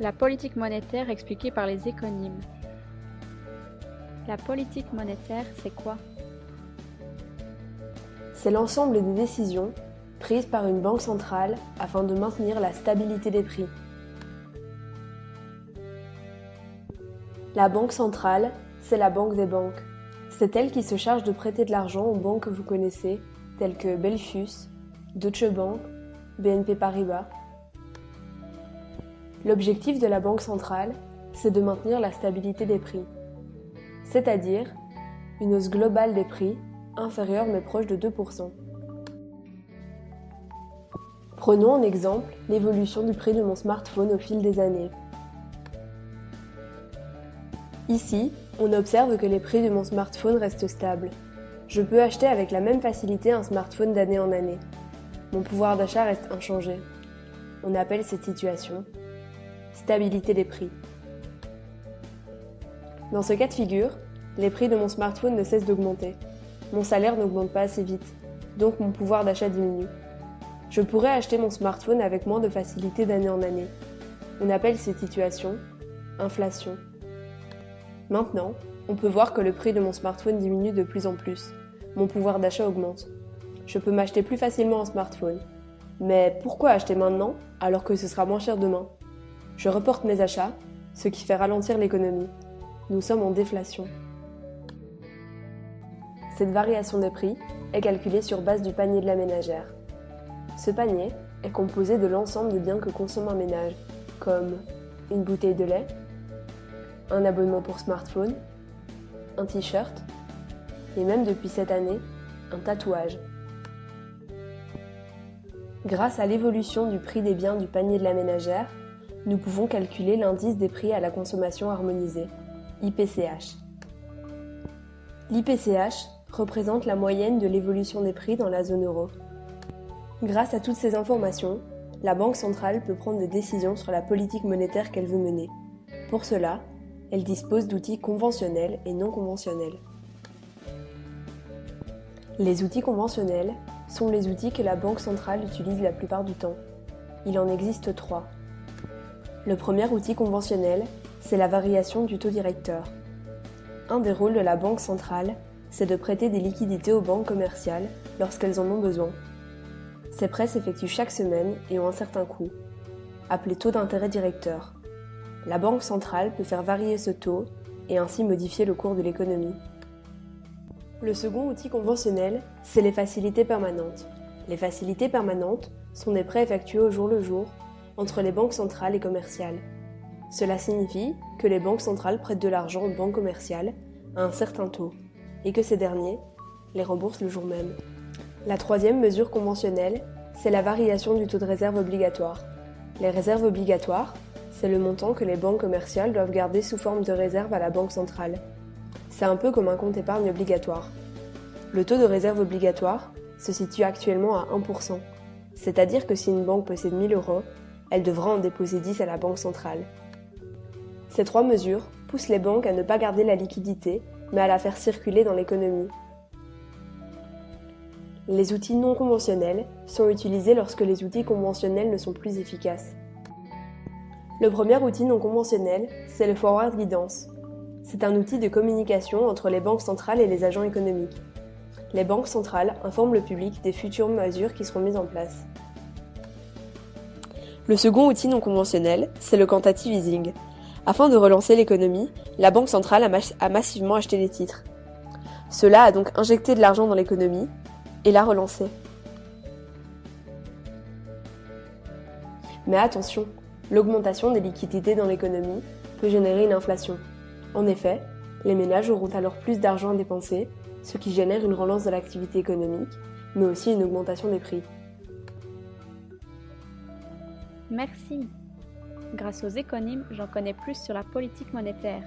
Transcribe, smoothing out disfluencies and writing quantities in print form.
La politique monétaire expliquée par les économes. La politique monétaire, c'est quoi? C'est l'ensemble des décisions prises par une banque centrale afin de maintenir la stabilité des prix. La banque centrale, c'est la banque des banques. C'est elle qui se charge de prêter de l'argent aux banques que vous connaissez, telles que Belfius, Deutsche Bank, BNP Paribas. L'objectif de la banque centrale, c'est de maintenir la stabilité des prix, c'est-à-dire une hausse globale des prix inférieure mais proche de 2%. Prenons en exemple l'évolution du prix de mon smartphone au fil des années. Ici, on observe que les prix de mon smartphone restent stables. Je peux acheter avec la même facilité un smartphone d'année en année. Mon pouvoir d'achat reste inchangé. On appelle cette situation stabilité des prix. Dans ce cas de figure, les prix de mon smartphone ne cessent d'augmenter. Mon salaire n'augmente pas assez vite, donc mon pouvoir d'achat diminue. Je pourrais acheter mon smartphone avec moins de facilité d'année en année. On appelle cette situation inflation. Maintenant, on peut voir que le prix de mon smartphone diminue de plus en plus. Mon pouvoir d'achat augmente. Je peux m'acheter plus facilement un smartphone. Mais pourquoi acheter maintenant alors que ce sera moins cher demain ? Je reporte mes achats, ce qui fait ralentir l'économie. Nous sommes en déflation. Cette variation des prix est calculée sur base du panier de la ménagère. Ce panier est composé de l'ensemble des biens que consomme un ménage, comme une bouteille de lait, un abonnement pour smartphone, un t-shirt, et même depuis cette année, un tatouage. Grâce à l'évolution du prix des biens du panier de la ménagère, nous pouvons calculer l'indice des prix à la consommation harmonisé, IPCH. L'IPCH représente la moyenne de l'évolution des prix dans la zone euro. Grâce à toutes ces informations, la Banque centrale peut prendre des décisions sur la politique monétaire qu'elle veut mener. Pour cela, elle dispose d'outils conventionnels et non conventionnels. Les outils conventionnels sont les outils que la Banque centrale utilise la plupart du temps. Il en existe 3. Le premier outil conventionnel, c'est la variation du taux directeur. Un des rôles de la Banque centrale, c'est de prêter des liquidités aux banques commerciales lorsqu'elles en ont besoin. Ces prêts s'effectuent chaque semaine et ont un certain coût, appelé taux d'intérêt directeur. La Banque centrale peut faire varier ce taux et ainsi modifier le cours de l'économie. Le second outil conventionnel, c'est les facilités permanentes. Les facilités permanentes sont des prêts effectués au jour le jour entre les banques centrales et commerciales. Cela signifie que les banques centrales prêtent de l'argent aux banques commerciales à un certain taux et que ces derniers les remboursent le jour même. La troisième mesure conventionnelle, c'est la variation du taux de réserve obligatoire. Les réserves obligatoires, c'est le montant que les banques commerciales doivent garder sous forme de réserve à la Banque centrale. C'est un peu comme un compte épargne obligatoire. Le taux de réserve obligatoire se situe actuellement à 1%, c'est-à-dire que si une banque possède 1 000 €, elle devra en déposer 10 à la Banque centrale. Ces 3 mesures poussent les banques à ne pas garder la liquidité, mais à la faire circuler dans l'économie. Les outils non conventionnels sont utilisés lorsque les outils conventionnels ne sont plus efficaces. Le premier outil non conventionnel, c'est le forward guidance. C'est un outil de communication entre les banques centrales et les agents économiques. Les banques centrales informent le public des futures mesures qui seront mises en place. Le second outil non conventionnel, c'est le quantitative easing. Afin de relancer l'économie, la Banque centrale a massivement acheté des titres. Cela a donc injecté de l'argent dans l'économie et l'a relancée. Mais attention, l'augmentation des liquidités dans l'économie peut générer une inflation. En effet, les ménages auront alors plus d'argent à dépenser, ce qui génère une relance de l'activité économique, mais aussi une augmentation des prix. Merci. Grâce aux économes, j'en connais plus sur la politique monétaire.